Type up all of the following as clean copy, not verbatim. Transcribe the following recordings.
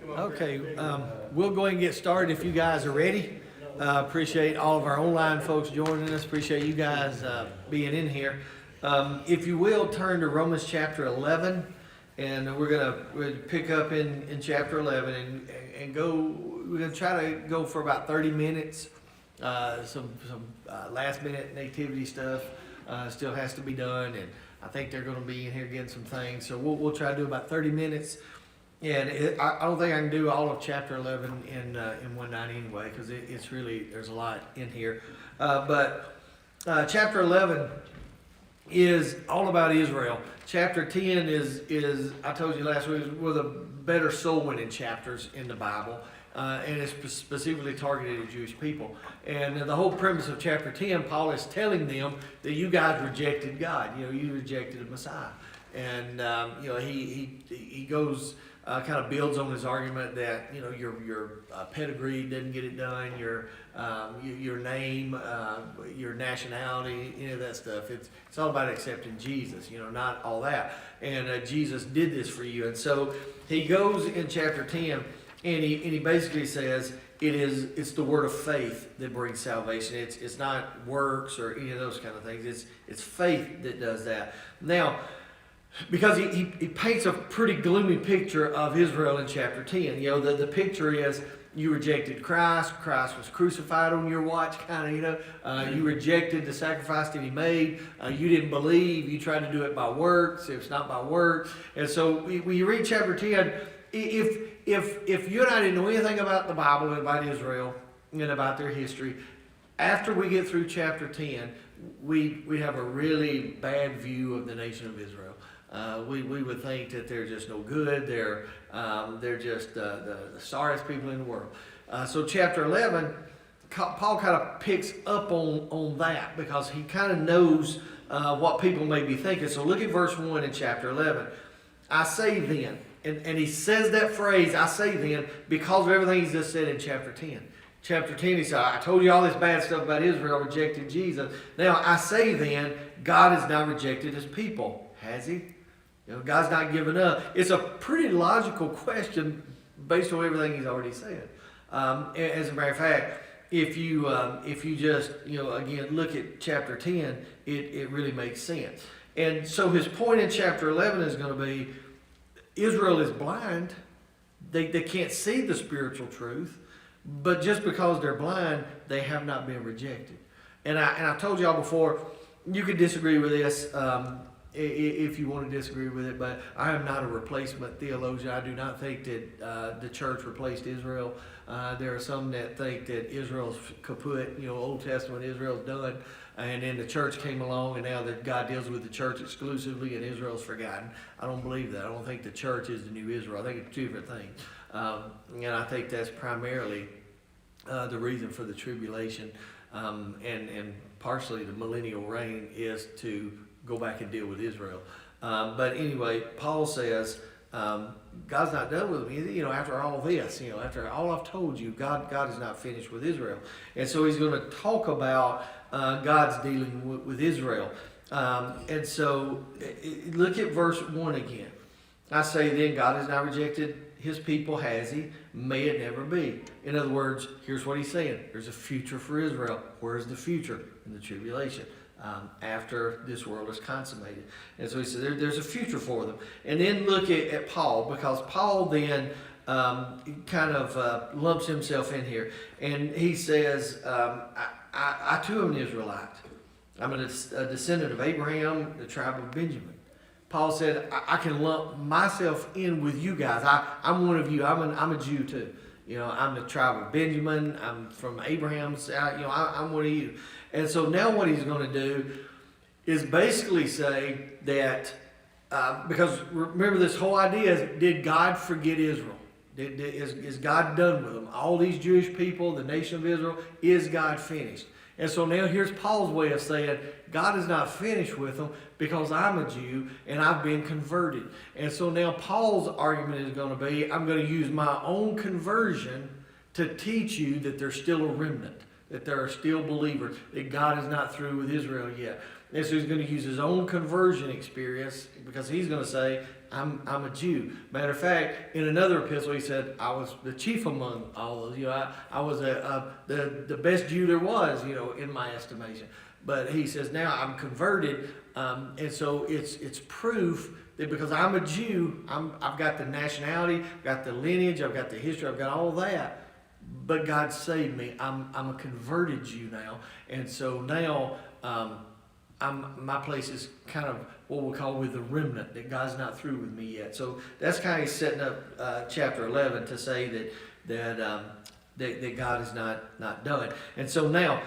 Okay, we'll go ahead and get started if you guys are ready. Appreciate all of our online folks joining us. Appreciate you guys being in here. If you will, turn to Romans chapter 11, and we'll pick up in chapter 11 and go. We're gonna try to go for about 30 minutes. Some last minute nativity stuff still has to be done, and I think they're going to be in here getting some things. So we'll try to do about 30 minutes. And I don't think I can do all of chapter 11 in one night anyway, because it's really, there's a lot in here. But chapter 11 is all about Israel. Chapter 10 is I told you last week, one of the better soul winning chapters in the Bible. And it's specifically targeted at Jewish people. And the whole premise of chapter 10, Paul is telling them that you guys rejected God. You rejected the Messiah. And he goes kind of builds on his argument that your pedigree didn't get it done, your name, your nationality, any of that stuff. It's all about accepting Jesus. Not all that. And Jesus did this for you. And so he goes in chapter 10. And he basically says it's the word of faith that brings salvation. It's not works or any of those kind of things. It's faith that does that. Now, because he paints a pretty gloomy picture of Israel in chapter 10. The picture is you rejected Christ. Christ was crucified on your watch, kind of. You rejected the sacrifice that he made. You didn't believe. You tried to do it by works. It's not by works. And so when you read chapter 10, if you and I didn't know anything about the Bible and about Israel and about their history, after we get through chapter 10, we have a really bad view of the nation of Israel. We would think that they're just no good. They're just the sorriest people in the world. So chapter 11, Paul kind of picks up on that because he kind of knows what people may be thinking. So look at verse 1 in chapter 11. I say then. And he says that phrase, I say then, because of everything he's just said in chapter 10. Chapter 10, he said, I told you all this bad stuff about Israel, rejected Jesus. Now, I say then, God has not rejected his people. Has he? God's not given up. It's a pretty logical question based on everything he's already said. As a matter of fact, if you just, again, look at chapter 10, it really makes sense. And so his point in chapter 11 is going to be, Israel is blind. They can't see the spiritual truth, but just because they're blind, they have not been rejected. And I told y'all before, you could disagree with this if you want to disagree with it, but I am not a replacement theologian. I do not think that the church replaced Israel. There are some that think that Israel's kaput, Old Testament Israel's done. And then the church came along, and now that God deals with the church exclusively, and Israel's forgotten. I don't believe that. I don't think the church is the new Israel. I think it's two different things. And I think that's primarily the reason for the tribulation, and partially the millennial reign is to go back and deal with Israel. But anyway, Paul says, God's not done with me. After all this, after all I've told you, God is not finished with Israel. And so he's going to talk about God's dealing with Israel. And so look at verse 1 again. I say then, God has not rejected his people, has he? May it never be. In other words, here's what he's saying. There's a future for Israel. Where's the future? In the tribulation. After this world is consummated. And so he said there's a future for them. And then look at Paul, because Paul then kind of lumps himself in here. And he says, I too am an Israelite. I'm a descendant of Abraham, the tribe of Benjamin. Paul said, I can lump myself in with you guys. I'm one of you. I'm a Jew too. I'm the tribe of Benjamin. I'm from Abraham's. I'm one of you. And so now what he's going to do is basically say that, because remember this whole idea is, did God forget Israel? Is God done with them? All these Jewish people, the nation of Israel, is God finished? And so now here's Paul's way of saying, God is not finished with them because I'm a Jew and I've been converted. And so now Paul's argument is going to be, I'm going to use my own conversion to teach you that there's still a remnant, that there are still believers, that God is not through with Israel yet. And so he's going to use his own conversion experience, because he's going to say I'm a Jew. Matter of fact, in another epistle, he said, I was the chief among all those. I was the best Jew there was, in my estimation. But he says, now I'm converted, and so it's proof that because I'm a Jew, I've got the nationality, I've got the lineage, I've got the history, I've got all that. But God saved me. I'm a converted Jew now, and so now my place is kind of what we'll call with the remnant, that God's not through with me yet. So that's kind of setting up chapter 11 to say that God is not done. And so now,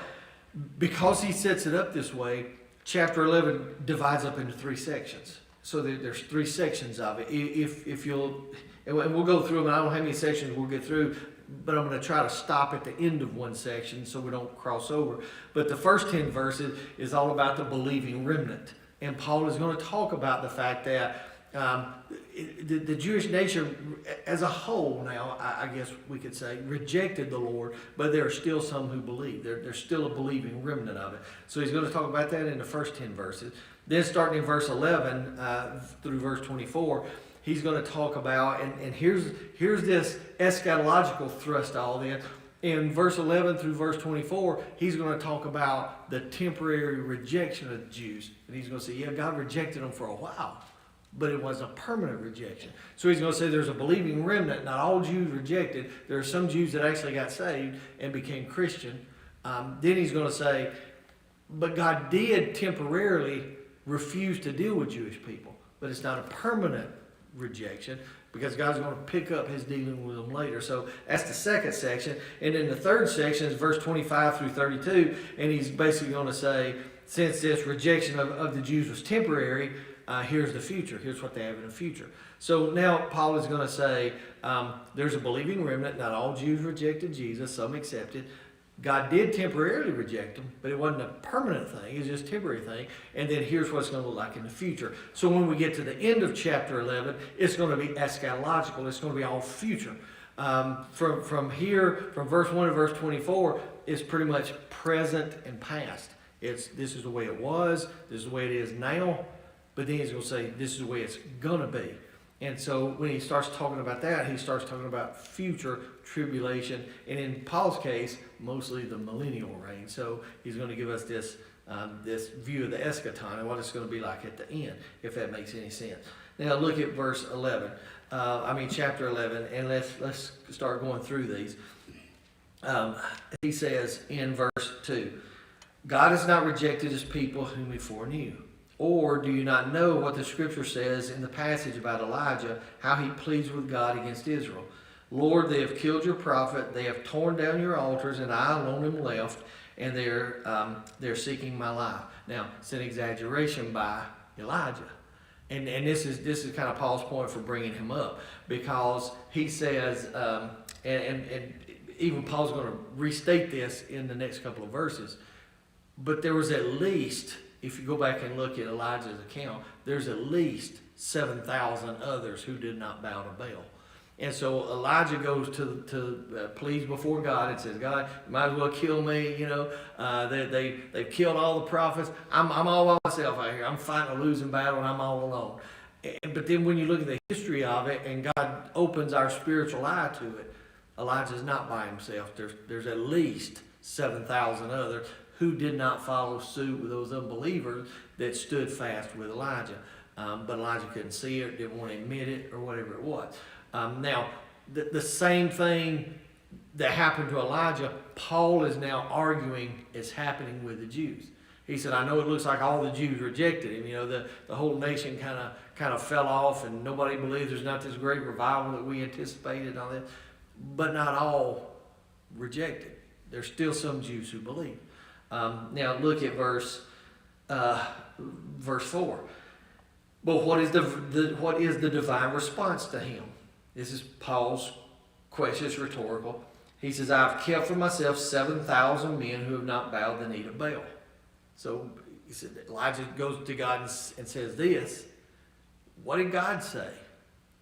because he sets it up this way, chapter 11 divides up into 3 sections. So there's 3 sections of it. If you'll, and we'll go through them. I don't know how many sections we'll get through, but I'm going to try to stop at the end of one section so we don't cross over. But the first 10 verses is all about the believing remnant. And Paul is going to talk about the fact that the Jewish nation as a whole now, I guess we could say, rejected the Lord, but there are still some who believe. There's still a believing remnant of it. So he's going to talk about that in the first 10 verses. Then starting in verse 11 through verse 24, he's going to talk about, and here's this eschatological thrust all this. In verse 11 through verse 24, he's going to talk about the temporary rejection of the Jews. And he's going to say, yeah, God rejected them for a while, but it was a permanent rejection. So he's going to say there's a believing remnant. Not all Jews rejected. There are some Jews that actually got saved and became Christian. Then he's going to say, but God did temporarily refuse to deal with Jewish people. But it's not a permanent rejection, because God's going to pick up his dealing with them later. So that's the second section. And then the third section is verse 25 through 32. And he's basically going to say, since this rejection of the Jews was temporary, here's the future. Here's what they have in the future. So now Paul is going to say, there's a believing remnant. Not all Jews rejected Jesus. Some accepted. God did temporarily reject them, but it wasn't a permanent thing. It was just a temporary thing. And then here's what it's going to look like in the future. So when we get to the end of chapter 11, it's going to be eschatological. It's going to be all future. From here, from verse 1 to verse 24, it's pretty much present and past. This is the way it was. This is the way it is now. But then he's going to say, this is the way it's going to be. And so when he starts talking about that, he starts talking about future tribulation. And in Paul's case, mostly the millennial reign. So he's going to give us this view of the eschaton and what it's going to be like at the end, if that makes any sense. Now look at verse 11. Chapter 11, and let's start going through these. He says in verse 2, God has not rejected his people whom he foreknew. Or do you not know what the scripture says in the passage about Elijah, how he pleads with God against Israel? Lord, they have killed your prophet, they have torn down your altars, and I alone am left, and they're seeking my life. Now, it's an exaggeration by Elijah. And this is kind of Paul's point for bringing him up, because he says, and even Paul's going to restate this in the next couple of verses, but there was at least, if you go back and look at Elijah's account, there's at least 7,000 others who did not bow to Baal. And so Elijah goes to pleads before God and says, God, you might as well kill me. They've killed all the prophets. I'm all by myself out here. I'm fighting a losing battle and I'm all alone. But then when you look at the history of it and God opens our spiritual eye to it, Elijah's not by himself. There's at least 7,000 others who did not follow suit with those unbelievers that stood fast with Elijah. But Elijah couldn't see it, didn't want to admit it, or whatever it was. Now, the same thing that happened to Elijah, Paul is now arguing is happening with the Jews. He said, I know it looks like all the Jews rejected him. The whole nation kind of fell off, and nobody believes there's not this great revival that we anticipated and all that. But not all rejected. There's still some Jews who believe. Now look at verse 4. But what is the divine response to him? This is Paul's question. It's rhetorical. He says, I have kept for myself 7,000 men who have not bowed the knee to Baal. So he said, Elijah goes to God and says this. What did God say?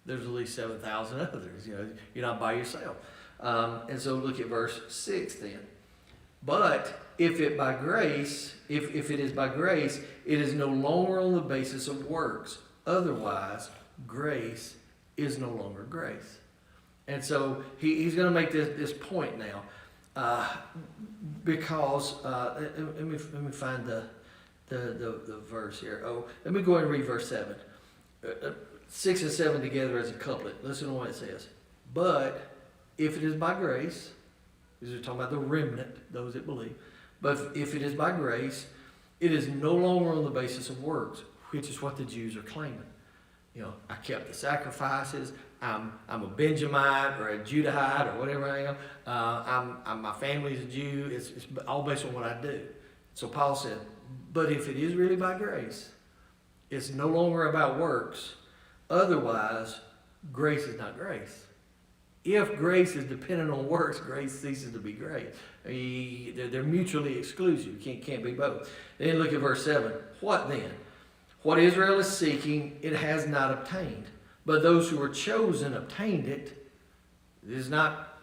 There's at least 7,000 others. You're not by yourself. And so look at verse 6 then. But if it is by grace, it is no longer on the basis of works. Otherwise, grace is no longer grace. And so he's going to make this point now, because let me find the verse here. Oh, let me go ahead and read verse 7. 6 and 7 together as a couplet. Listen to what it says. But if it is by grace, because we're talking about the remnant, those that believe. But if it is by grace, it is no longer on the basis of works, which is what the Jews are claiming. You know, I kept the sacrifices. I'm a Benjamite or a Judahite or whatever I am. My family's a Jew. It's all based on what I do. So Paul said, but if it is really by grace, it's no longer about works. Otherwise, grace is not grace. If grace is dependent on works, grace ceases to be grace. They're mutually exclusive. You can't be both. Then look at verse 7. What then? What Israel is seeking, it has not obtained. But those who were chosen obtained it. It is not,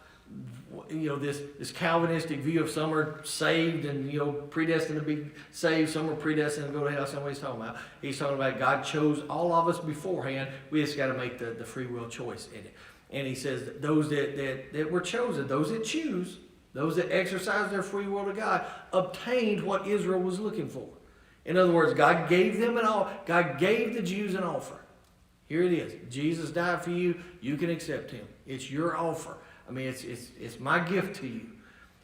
this Calvinistic view of some are saved and, predestined to be saved. Some are predestined to go to hell. That's not what he's talking about. He's talking about God chose all of us beforehand. We just got to make the free will choice in it. And he says that those that were chosen, those that choose, those that exercise their free will to God, obtained what Israel was looking for. In other words, God gave them God gave the Jews an offer. Here it is. Jesus died for you. You can accept him. It's your offer. I mean, it's my gift to you.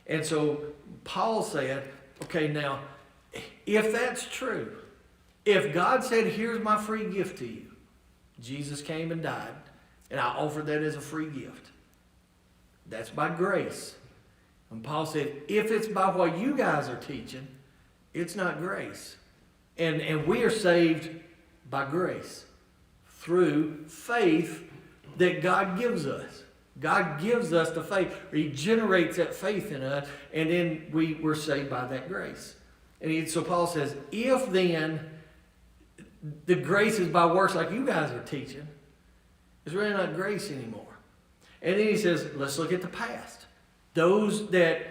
And so Paul said, okay, now, if that's true, if God said, here's my free gift to you, Jesus came and died, and I offered that as a free gift. That's by grace. And Paul said, if it's by what you guys are teaching, it's not grace. And we are saved by grace through faith that God gives us. God gives us the faith. He generates that faith in us, and then we're saved by that grace. And so Paul says, if then the grace is by works like you guys are teaching, it's really not grace anymore. And then he says, let's look at the past. Those that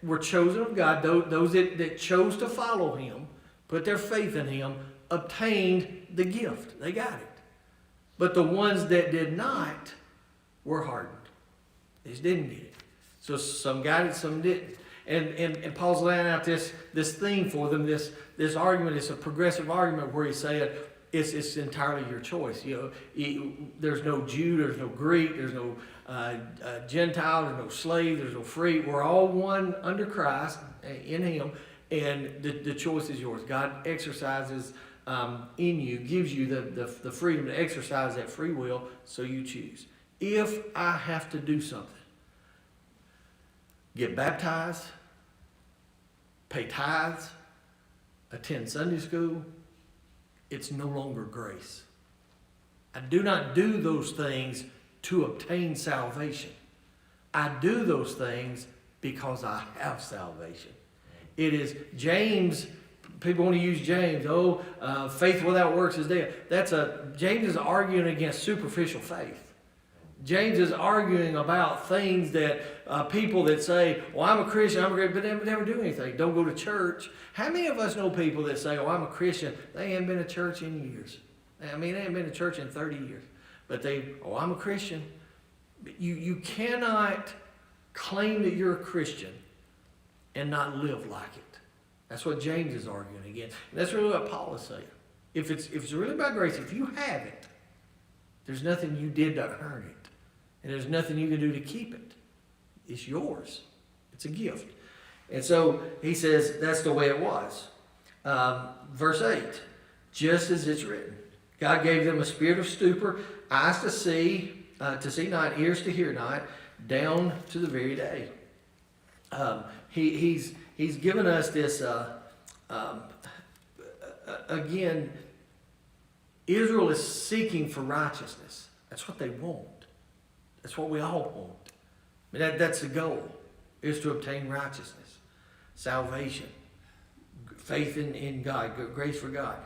were chosen of God, those that chose to follow him, put their faith in him, obtained the gift. They got it. But the ones that did not were hardened. They just didn't get it. So some got it, some didn't. And Paul's laying out this theme for them, this argument. It's a progressive argument where he said it's entirely your choice. There's no Jew, there's no Greek, there's no Gentile, there's no slave, there's no free. We're all one under Christ in him, and the choice is yours. God exercises in you, gives you the freedom to exercise that free will, so you choose. If I have to do something, get baptized, pay tithes, attend Sunday school, it's no longer grace. I do not do those things to obtain salvation. I do those things because I have salvation. It is James. People want to use James. Faith without works is dead. James is arguing against superficial faith. James is arguing about things that people that say, well, I'm a Christian, but they never do anything. Don't go to church. How many of us know people that say, I'm a Christian, they haven't been to church in years? I mean, they haven't been to church in 30 years. But I'm a Christian. You cannot claim that you're a Christian and not live like it. That's what James is arguing against. And that's really what Paul is saying. If it's really by grace, if you have it, there's nothing you did to earn it. And there's nothing you can do to keep it. It's yours. It's a gift. And so he says that's the way it was. Verse 8, just as it's written, God gave them a spirit of stupor, eyes to see not, ears to hear not, down to the very day. He's given us this, again, Israel is seeking for righteousness. That's what they want. That's what we all want. I mean, that's the goal, is to obtain righteousness, salvation, faith in God, grace for God.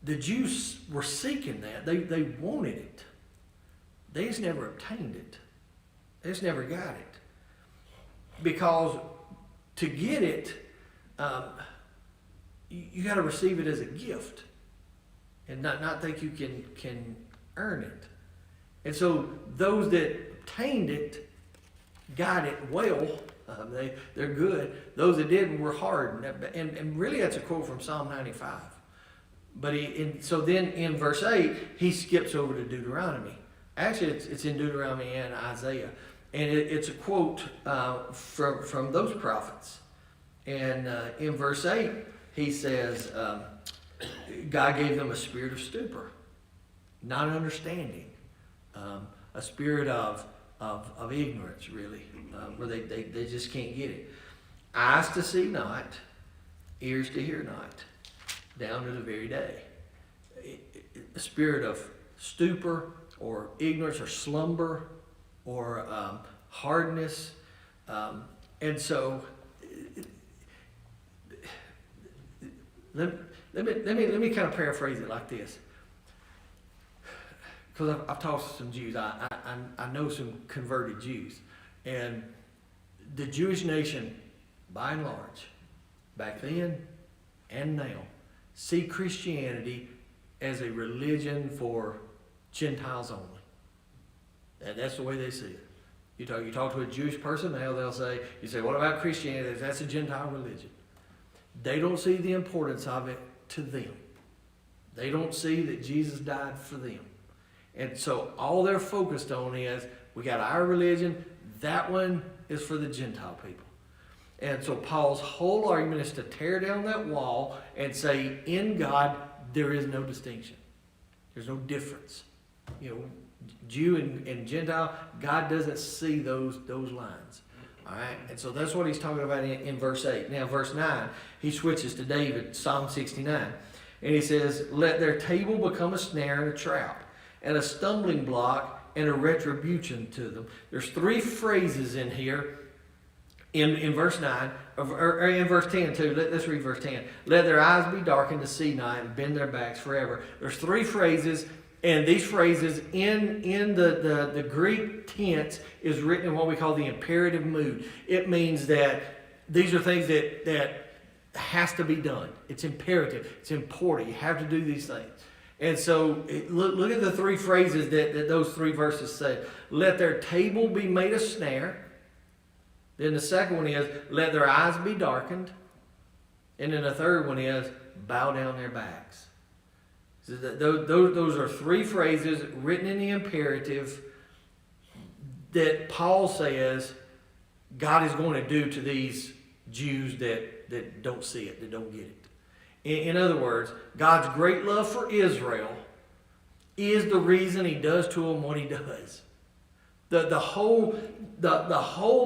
The Jews were seeking that. They wanted it. They just never obtained it. They just never got it. Because to get it, you got to receive it as a gift, and not think you can earn it. And so those that obtained it got it well. They're good. Those that didn't were hard. And really that's a quote from Psalm 95. But so then in verse 8, he skips over to Deuteronomy. Actually, it's in Deuteronomy and Isaiah. And it's a quote from those prophets. And in verse 8, he says, God gave them a spirit of stupor, not understanding, a spirit of ignorance, really, where they just can't get it. Eyes to see not, ears to hear not, down to the very day. A spirit of stupor or ignorance or slumber or hardness. And so let me kind of paraphrase it like this. Because I've talked to some Jews. I know some converted Jews. And the Jewish nation, by and large, back then and now, see Christianity as a religion for Gentiles only. And that's the way they see it. You talk to a Jewish person now, they'll say, you say, what about Christianity? That's a Gentile religion. They don't see the importance of it to them. They don't see that Jesus died for them. And so all they're focused on is, we got our religion, that one is for the Gentile people. And so Paul's whole argument is to tear down that wall and say, in God, there is no distinction. There's no difference. Jew and Gentile, God doesn't see those lines. All right? And so that's what he's talking about in verse 8. Now, verse 9, he switches to David, Psalm 69. And he says, let their table become a snare and a trap, and a stumbling block and a retribution to them. There's three phrases in here in verse 9, or in verse 10 too. Let's read verse 10. Let their eyes be darkened to see not, and bend their backs forever. There's three phrases, and these phrases in the Greek tense is written in what we call the imperative mood. It means that these are things that has to be done. It's imperative. It's important. You have to do these things. And so look at the three phrases that those three verses say. Let their table be made a snare. Then the second one is, let their eyes be darkened. And then the third one is, bow down their backs. So those are three phrases written in the imperative that Paul says God is going to do to these Jews that don't see it, that don't get it. In other words, God's great love for Israel is the reason he does to them what he does. The whole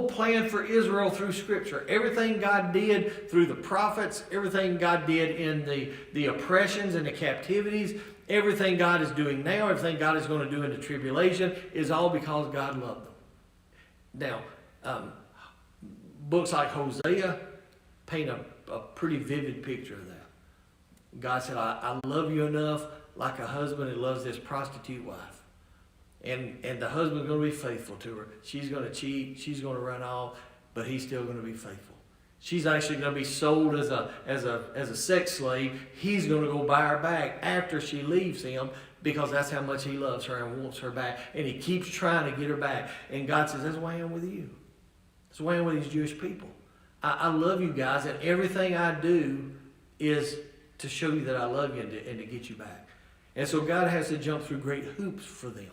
plan for Israel through Scripture, everything God did through the prophets, everything God did in the oppressions and the captivities, everything God is doing now, everything God is going to do in the tribulation is all because God loved them. Now, books like Hosea paint a pretty vivid picture of that. God said, I love you enough like a husband who loves this prostitute wife. And the husband's going to be faithful to her. She's going to cheat. She's going to run off, but he's still going to be faithful. She's actually going to be sold as a sex slave. He's going to go buy her back after she leaves him because that's how much he loves her and wants her back. And he keeps trying to get her back. And God says, that's why I'm with you. That's why I'm with these Jewish people. I love you guys, and everything I do is to show you that I love you and to get you back. And so God has to jump through great hoops for them.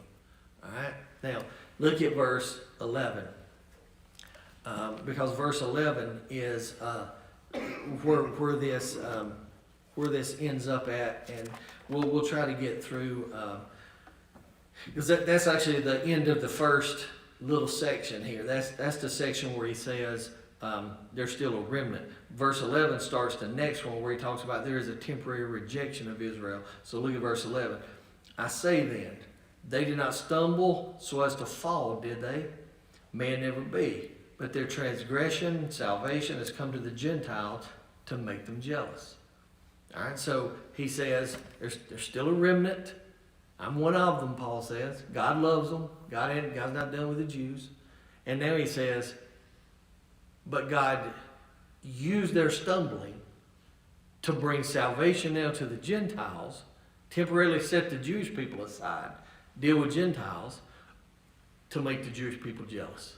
All right? Now, look at verse 11. Because verse 11 is where this ends up at, and we'll try to get through, because that's actually the end of the first little section here. That's the section where he says there's still a remnant. Verse 11 starts the next one where he talks about there is a temporary rejection of Israel. So look at verse 11. I say then, they did not stumble so as to fall, did they? May it never be. But their transgression, salvation, has come to the Gentiles to make them jealous. All right, so he says there's still a remnant. I'm one of them, Paul says. God loves them. God's not done with the Jews. And now he says, but God used their stumbling to bring salvation now to the Gentiles, temporarily set the Jewish people aside. deal with Gentiles to make the Jewish people jealous.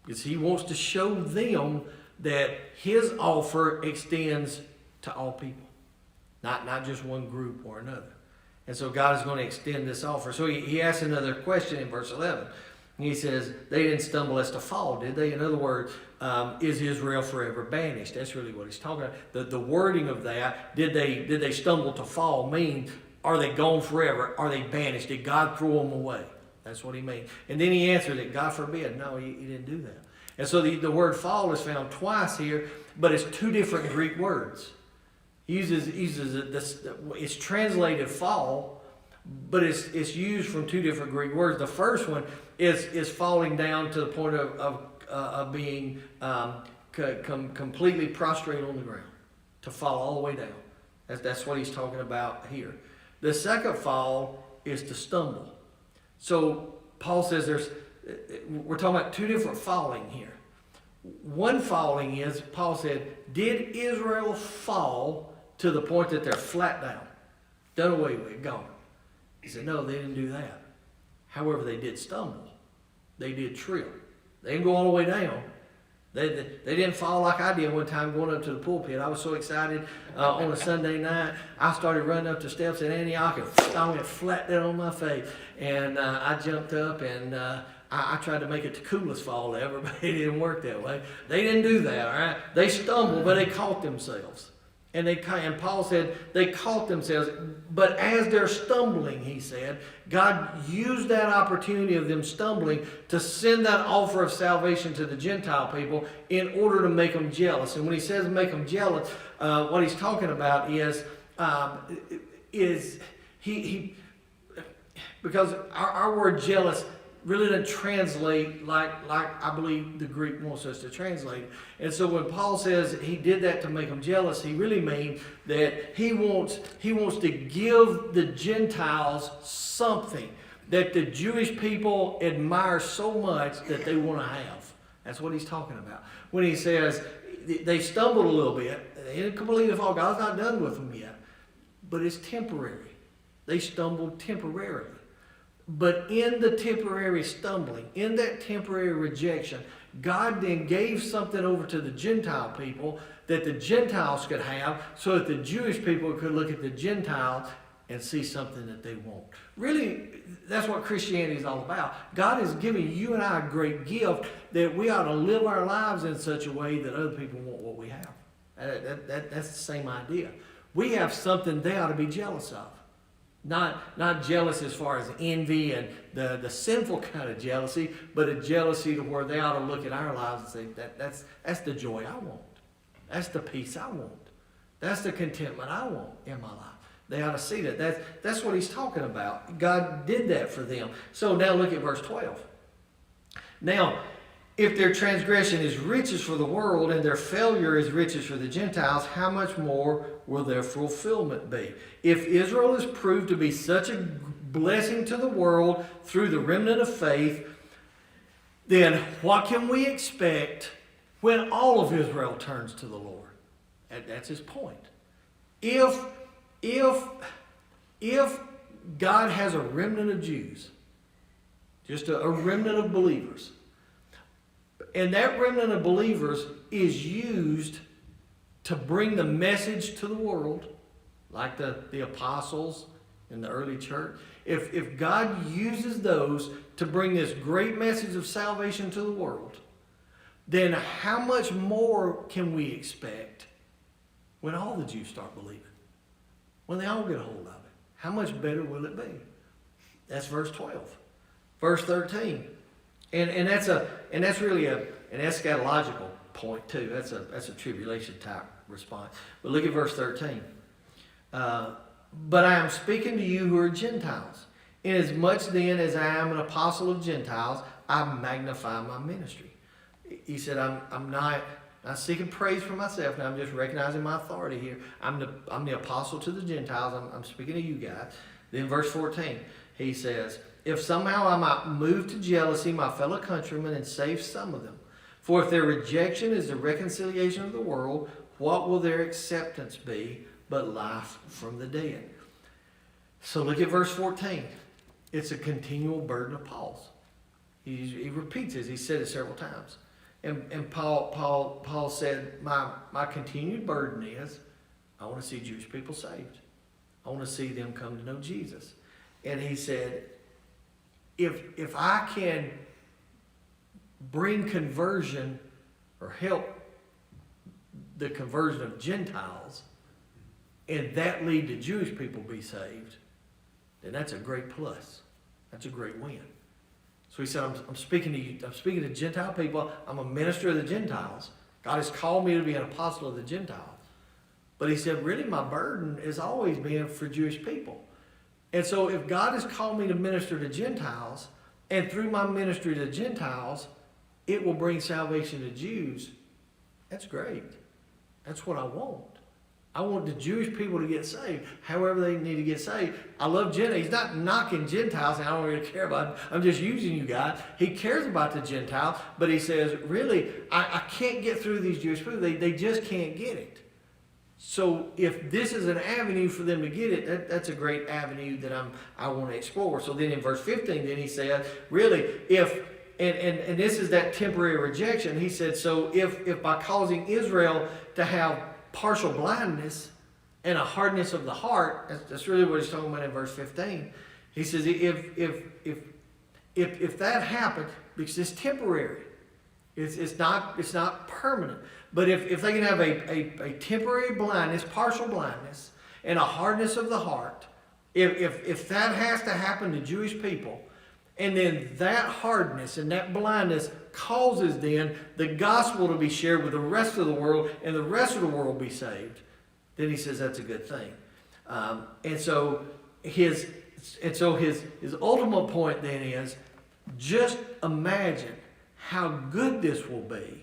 Because he wants to show them that his offer extends to all people, not just one group or another. And so God is going to extend this offer. So he asks another question in verse 11. He says, they didn't stumble as to fall, did they? In other words, is Israel forever banished? That's really what he's talking about. The wording of that, did they stumble to fall, mean, are they gone forever? Are they banished? Did God throw them away? That's what he means. And then he answered that God forbid. No, he didn't do that. And so the word fall is found twice here, but it's two different Greek words. He uses it's translated fall, but it's used from two different Greek words. The first one is falling down to the point of being completely prostrate on the ground, to fall all the way down. That's what he's talking about here. The second fall is to stumble. So Paul says we're talking about two different falling here. One falling is, Paul said, did Israel fall to the point that they're flat down, done away with, gone? He said, no, they didn't do that. However, they did stumble. They did trip. They didn't go all the way down. They didn't fall like I did one time going up to the pulpit. I was so excited on a Sunday night. I started running up the steps at Antioch and I went flat down on my face. And I jumped up and I tried to make it the coolest fall ever, but it didn't work that way. They didn't do that, all right? They stumbled, but they caught themselves. And Paul said they caught themselves. But as they're stumbling, he said, God used that opportunity of them stumbling to send that offer of salvation to the Gentile people in order to make them jealous. And when he says make them jealous, what he's talking about is because our word jealous really doesn't translate like I believe the Greek wants us to translate it. And so when Paul says he did that to make them jealous, he really means that he wants to give the Gentiles something that the Jewish people admire so much that they want to have. That's what he's talking about. When he says they stumbled a little bit, they didn't completely fall. God's not done with them yet. But it's temporary. They stumbled temporarily. But in the temporary stumbling, in that temporary rejection, God then gave something over to the Gentile people that the Gentiles could have so that the Jewish people could look at the Gentiles and see something that they want. Really, that's what Christianity is all about. God has given you and I a great gift that we ought to live our lives in such a way that other people want what we have. That's the same idea. We have something they ought to be jealous of. Not jealous as far as envy and the sinful kind of jealousy, but a jealousy to where they ought to look at our lives and say, that's the joy I want. That's the peace I want. That's the contentment I want in my life. They ought to see that. That's what he's talking about. God did that for them. So now look at verse 12. Now, if their transgression is riches for the world and their failure is riches for the Gentiles, how much more will their fulfillment be? If Israel is proved to be such a blessing to the world through the remnant of faith, then what can we expect when all of Israel turns to the Lord? That's his point. If God has a remnant of Jews, just a remnant of believers, and that remnant of believers is used to bring the message to the world, like the apostles in the early church. If God uses those to bring this great message of salvation to the world, then how much more can we expect when all the Jews start believing? When they all get a hold of it? How much better will it be? That's verse 12. Verse 13. And that's really an eschatological point too. That's a tribulation type response. But look at verse 13. But I am speaking to you who are Gentiles. Inasmuch then as I am an apostle of Gentiles, I magnify my ministry. He said, I'm not seeking praise for myself. Now I'm just recognizing my authority here. I'm the apostle to the Gentiles. I'm speaking to you guys. Then verse 14, he says, if somehow I might move to jealousy my fellow countrymen and save some of them. For if their rejection is the reconciliation of the world, what will their acceptance be but life from the dead? So look at verse 14. it's a continual burden of Paul's. He repeats this. He said it several times. And Paul said, my continued burden is, I want to see Jewish people saved. I want to see them come to know Jesus. And he said, if I can bring conversion or help the conversion of Gentiles, and that lead to Jewish people be saved, then that's a great plus. That's a great win. So he said, I'm speaking to you. I'm speaking to Gentile people. I'm a minister of the Gentiles. God has called me to be an apostle of the Gentiles. But he said, really, my burden has always been for Jewish people. And so if God has called me to minister to Gentiles, and through my ministry to Gentiles, it will bring salvation to Jews, that's great. That's what I want. I want the Jewish people to get saved, however they need to get saved. I love Gentiles. He's not knocking Gentiles, and I don't really care about them. I'm just using you guys. He cares about the Gentiles, but he says, really, I can't get through these Jewish people. They just can't get it. So if this is an avenue for them to get it, that's a great avenue that I want to explore. So then in verse 15, then he said, really, if, and this is that temporary rejection, he said, so if by causing Israel to have partial blindness and a hardness of the heart, that's really what he's talking about in verse 15. He says, if that happened, because it's temporary, it's not permanent. But if they can have a temporary blindness, partial blindness, and a hardness of the heart, if that has to happen to Jewish people, and then that hardness and that blindness causes then the gospel to be shared with the rest of the world, and the rest of the world be saved, then he says that's a good thing. And so his ultimate point then is, just imagine how good this will be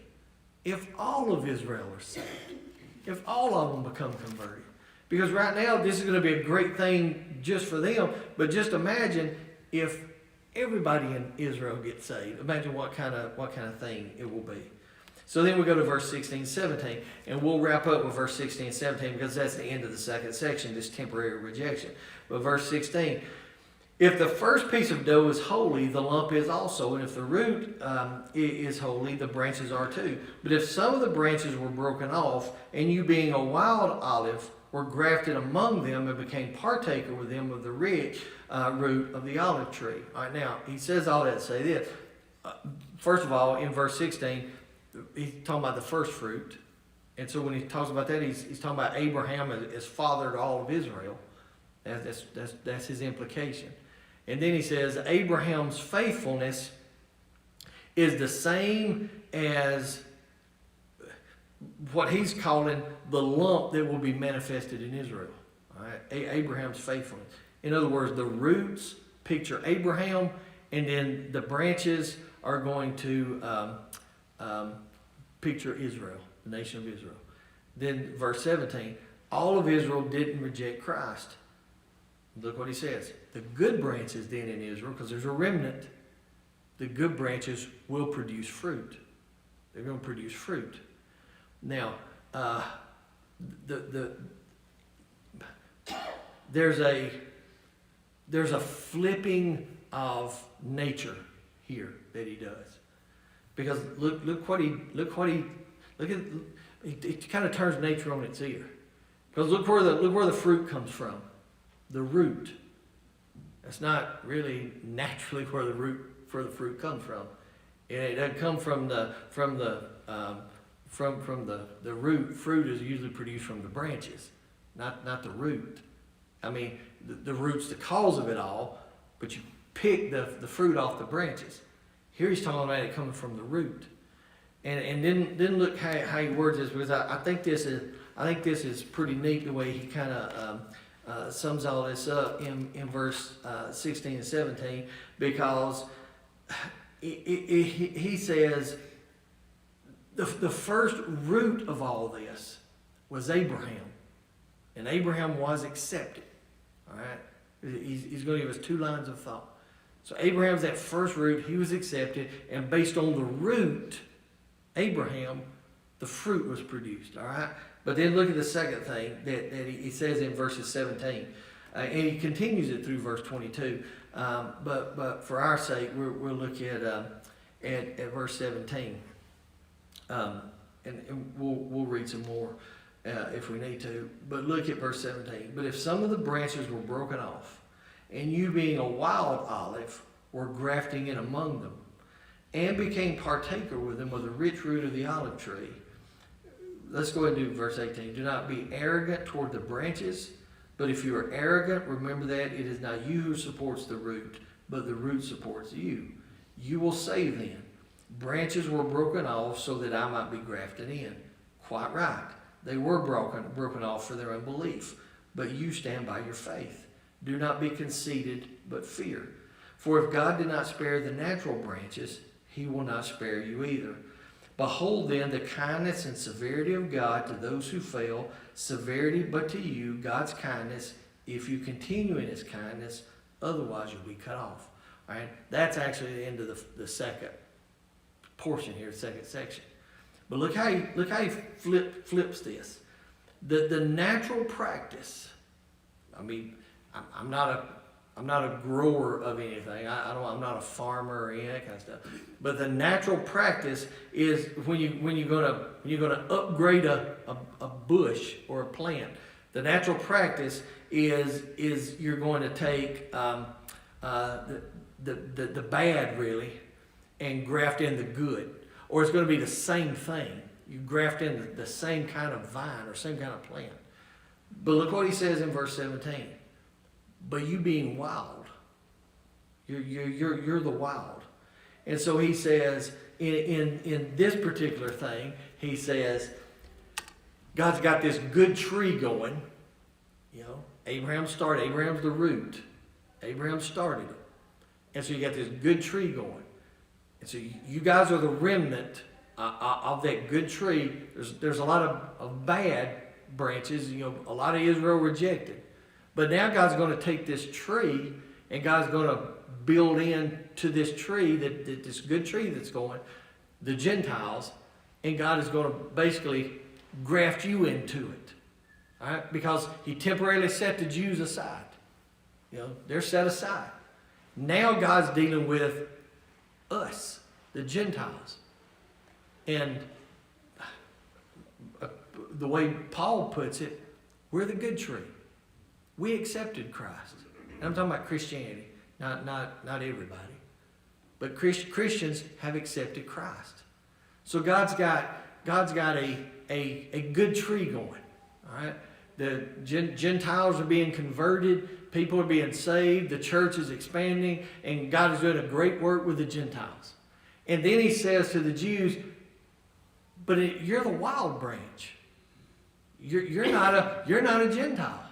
if all of Israel are saved, if all of them become converted. Because right now this is going to be a great thing just for them, but just imagine if everybody in Israel gets saved. Imagine what kind of thing it will be. So then we go to verse 16, 17, and we'll wrap up with verse 16, 17, because that's the end of the second section, this temporary rejection. But verse 16, if the first piece of dough is holy, the lump is also, and if the root is holy, the branches are too. But if some of the branches were broken off, and you being a wild olive were grafted among them and became partaker with them of the rich root of the olive tree. All right, now, he says all that to say this. First of all, in verse 16, he's talking about the first fruit. And so when he talks about that, he's talking about Abraham as father to all of Israel. That's his implication. And then he says Abraham's faithfulness is the same as what he's calling the lump that will be manifested in Israel. All right? Abraham's faithfulness. In other words, the roots picture Abraham, and then the branches are going to picture Israel, the nation of Israel. Then verse 17, all of Israel didn't reject Christ. Look what he says. The good branches then in Israel, because there's a remnant, the good branches will produce fruit. They're going to produce fruit. Now, there's a flipping of nature here that he does, because look at it kind of turns nature on its ear. Because look where the fruit comes from, the root. That's not really naturally where the fruit comes from. It doesn't come from the root. Fruit is usually produced from the branches, not the root. I mean, the root's the cause of it all, but you pick the fruit off the branches. Here he's talking about it coming from the root. And then look how he words this, because I think this is pretty neat the way he kind of sums all this up in verse 16 and 17, because he says the first root of all this was Abraham, and Abraham was accepted. All right, he's going to give us two lines of thought. So Abraham's that first root, he was accepted, and based on the root, Abraham, the fruit was produced. All right. But then look at the second thing that he says in verses 17. And he continues it through verse 22. But for our sake, we'll look at verse 17. And we'll read some more if we need to. But look at verse 17. But if some of the branches were broken off, and you being a wild olive were grafting in among them, and became partaker with them of the rich root of the olive tree. Let's go ahead and do verse 18. Do not be arrogant toward the branches, but if you are arrogant, remember that it is not you who supports the root, but the root supports you. You will say then, branches were broken off so that I might be grafted in. Quite right. They were broken off for their unbelief, but you stand by your faith. Do not be conceited, but fear. For if God did not spare the natural branches, he will not spare you either. Behold then the kindness and severity of God to those who fail, severity but to you, God's kindness, if you continue in his kindness, otherwise you'll be cut off. All right? That's actually the end of the second portion here, the second section. But look how he flips this. The natural practice, I mean, I'm not a grower of anything. I'm not a farmer or any of that kind of stuff. But the natural practice is when you're gonna upgrade a bush or a plant. The natural practice is you're going to take the bad really and graft in the good, or it's going to be the same thing. You graft in the same kind of vine or same kind of plant. But look what he says in verse 17. But you being wild, you're the wild. And so he says, in this particular thing, he says, God's got this good tree going. You know, Abraham's the root. Abraham started it. And so you got this good tree going. And so you guys are the remnant of that good tree. There's a lot of bad branches. You know, a lot of Israel rejected. But now God's going to take this tree and God's going to build into this tree, that this good tree that's going, the Gentiles, and God is going to basically graft you into it. All right? Because he temporarily set the Jews aside. You know, they're set aside. Now God's dealing with us, the Gentiles. And the way Paul puts it, we're the good tree. We accepted Christ. And I'm talking about Christianity, not everybody. But Christians have accepted Christ. So God's got a good tree going. All right? The Gentiles are being converted. People are being saved. The church is expanding. And God is doing a great work with the Gentiles. And then he says to the Jews, but you're the wild branch. You're not a Gentile.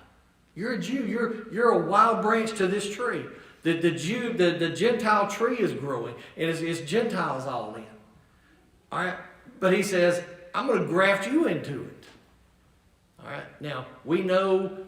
You're a Jew. You're a wild branch to this tree. The Gentile tree is growing. And it's Gentiles all in. All right? But he says, I'm going to graft you into it. All right? Now, we know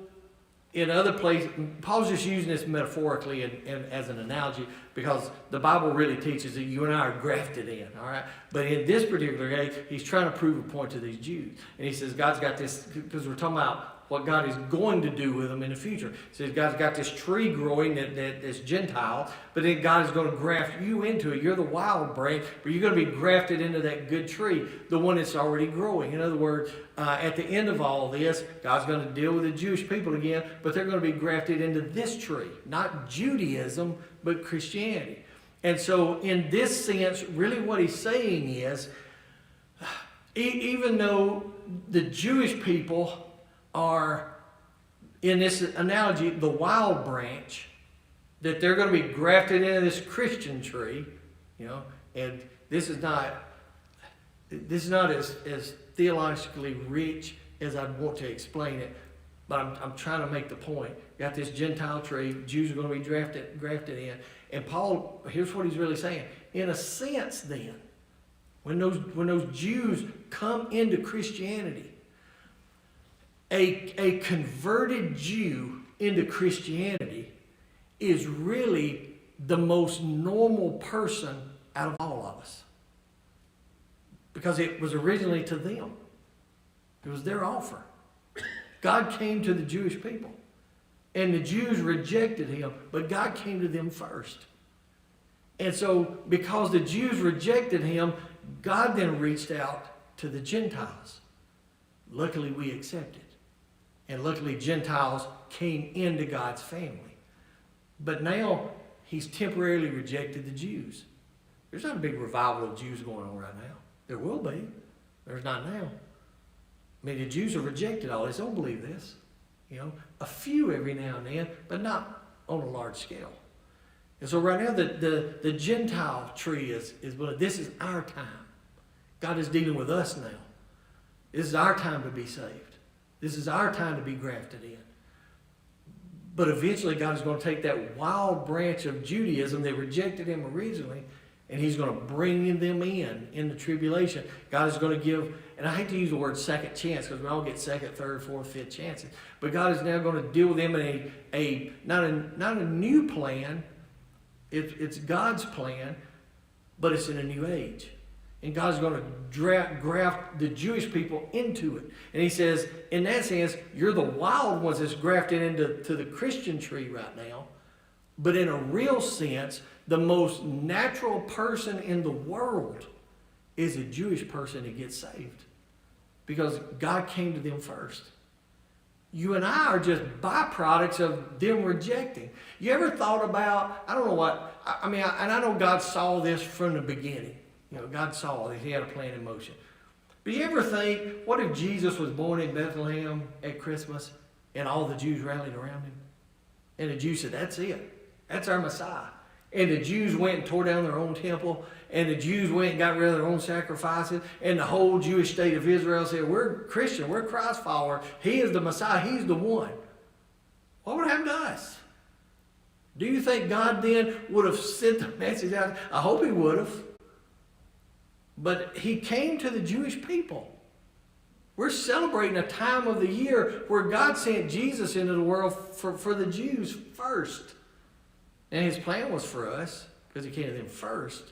in other places, Paul's just using this metaphorically and as an analogy because the Bible really teaches that you and I are grafted in. All right? But in this particular case, he's trying to prove a point to these Jews. And he says, God's got this, because we're talking about what God is going to do with them in the future. So God's got this tree growing that's Gentile, but then God is going to graft you into it. You're the wild branch, but you're going to be grafted into that good tree, the one that's already growing. In other words, at the end of all this, God's going to deal with the Jewish people again, but they're going to be grafted into this tree, not Judaism, but Christianity. And so in this sense, really what he's saying is, even though the Jewish people are, in this analogy, the wild branch, that they're going to be grafted into this Christian tree, you know, and this is not as theologically rich as I'd want to explain it, but I'm trying to make the point. You got this Gentile tree, Jews are going to be grafted in, and Paul, here's what he's really saying. In a sense then, when those Jews come into Christianity, a converted Jew into Christianity is really the most normal person out of all of us. Because it was originally to them. It was their offer. God came to the Jewish people. And the Jews rejected him, but God came to them first. And so, because the Jews rejected him, God then reached out to the Gentiles. Luckily, we accepted. And luckily, Gentiles came into God's family. But now, he's temporarily rejected the Jews. There's not a big revival of Jews going on right now. There will be. There's not now. I mean, the Jews have rejected all this. Don't believe this. A few every now and then, but not on a large scale. And so right now, the Gentile tree is this is our time. God is dealing with us now. This is our time to be saved. This is our time to be grafted in. But eventually, God is going to take that wild branch of Judaism that rejected him originally, and he's going to bring them in the tribulation. God is going to give, and I hate to use the word second chance because we all get second, third, fourth, fifth chances. But God is now going to deal with them in not a new plan. It's God's plan, but it's in a new age. And God's going to graft the Jewish people into it. And he says, in that sense, you're the wild ones that's grafted into the Christian tree right now. But in a real sense, the most natural person in the world is a Jewish person that gets saved. Because God came to them first. You and I are just byproducts of them rejecting. You ever thought about, I don't know what, and I know God saw this from the beginning. God saw that he had a plan in motion. But you ever think, what if Jesus was born in Bethlehem at Christmas and all the Jews rallied around him? And the Jews said, that's it. That's our Messiah. And the Jews went and tore down their own temple. And the Jews went and got rid of their own sacrifices. And the whole Jewish state of Israel said, we're Christian, we're Christ followers. He is the Messiah, he's the one. What would happen to us? Do you think God then would have sent the message out? I hope he would have. But he came to the Jewish people. We're celebrating a time of the year where God sent Jesus into the world for the Jews first. And his plan was for us, because he came to them first.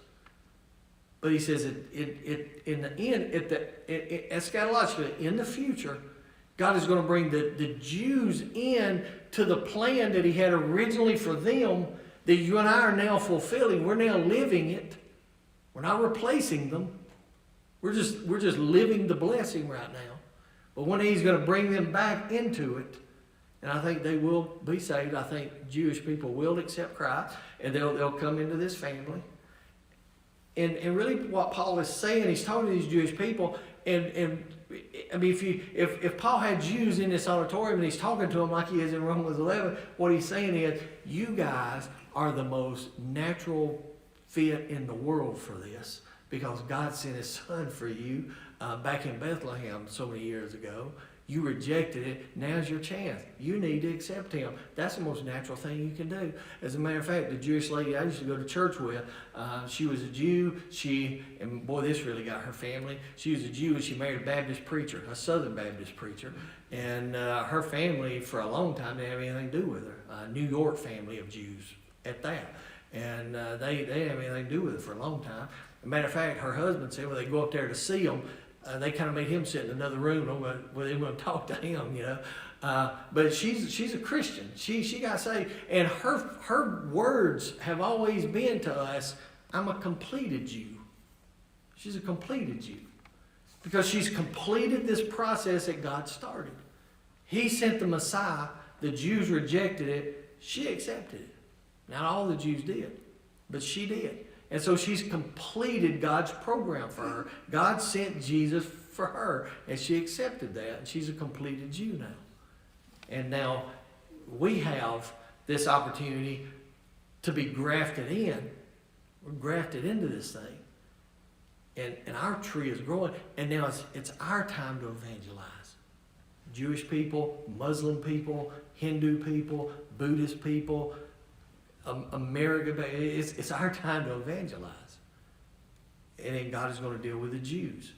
But he says, in the end, eschatologically, in the future, God is going to bring the Jews in to the plan that he had originally for them, that you and I are now fulfilling. We're now living it. We're not replacing them. We're just living the blessing right now. But one day he's going to bring them back into it. And I think they will be saved. I think Jewish people will accept Christ. And they'll come into this family. And really what Paul is saying, he's talking to these Jewish people. And I mean, if Paul had Jews in this auditorium and he's talking to them like he is in Romans 11, what he's saying is, you guys are the most natural fit in the world for this, because God sent his son for you back in Bethlehem so many years ago. You rejected it. Now's your chance. You need to accept him. That's the most natural thing you can do. As a matter of fact, the Jewish lady I used to go to church with, she was a Jew. And boy, this really got her family. She was a Jew and she married a Baptist preacher, a Southern Baptist preacher. And her family, for a long time, didn't have anything to do with her. A New York family of Jews at that. And they didn't have anything to do with it for a long time. As a matter of fact, her husband said when they go up there to see them, they kind of made him sit in another room where they were going to talk to him, But she's a Christian. She got saved. And her words have always been to us, I'm a completed Jew. She's a completed Jew. Because she's completed this process that God started. He sent the Messiah. The Jews rejected it. She accepted it. Not all the Jews did, but she did. And so she's completed God's program for her. God sent Jesus for her, and she accepted that, and she's a completed Jew now. And now we have this opportunity to be grafted in. We're grafted into this thing. And our tree is growing, and now it's our time to evangelize. Jewish people, Muslim people, Hindu people, Buddhist people, America, it's our time to evangelize. And then God is going to deal with the Jews.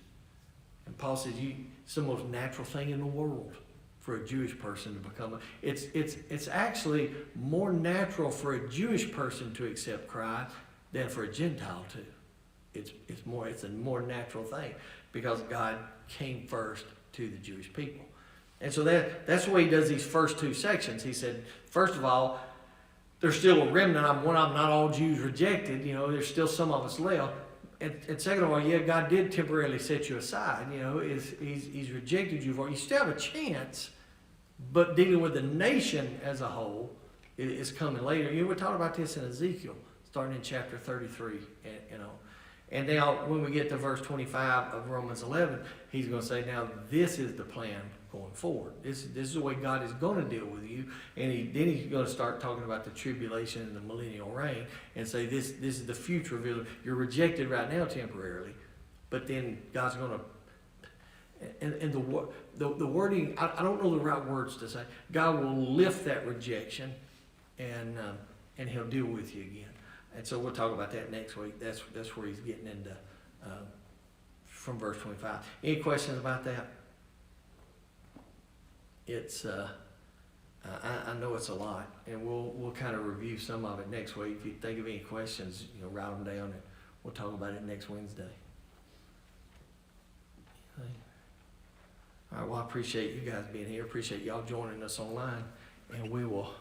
And Paul says it's the most natural thing in the world for a Jewish person to become. It's actually more natural for a Jewish person to accept Christ than for a Gentile to. It's a more natural thing because God came first to the Jewish people. And so that's the way he does these first two sections. He said, first of all, there's still a remnant. I'm not all Jews rejected. There's still some of us left. And second of all, yeah, God did temporarily set you aside. He's rejected you for. You still have a chance, but dealing with the nation as a whole is coming later. We talked about this in Ezekiel, starting in chapter 33. And now when we get to verse 25 of Romans 11, he's going to say, now this is the plan going forward. This is the way God is going to deal with you. And then he's going to start talking about the tribulation and the millennial reign and say this is the future of Israel. You're rejected right now temporarily, but then God's going to, and the wording, I don't know the right words to say. God will lift that rejection and he'll deal with you again. And so we'll talk about that next week. That's where he's getting into from verse 25. Any questions about that? It's I know it's a lot, and we'll kind of review some of it next week. If you think of any questions, write them down, and we'll talk about it next Wednesday. All right. Well, I appreciate you guys being here. Appreciate y'all joining us online, and we will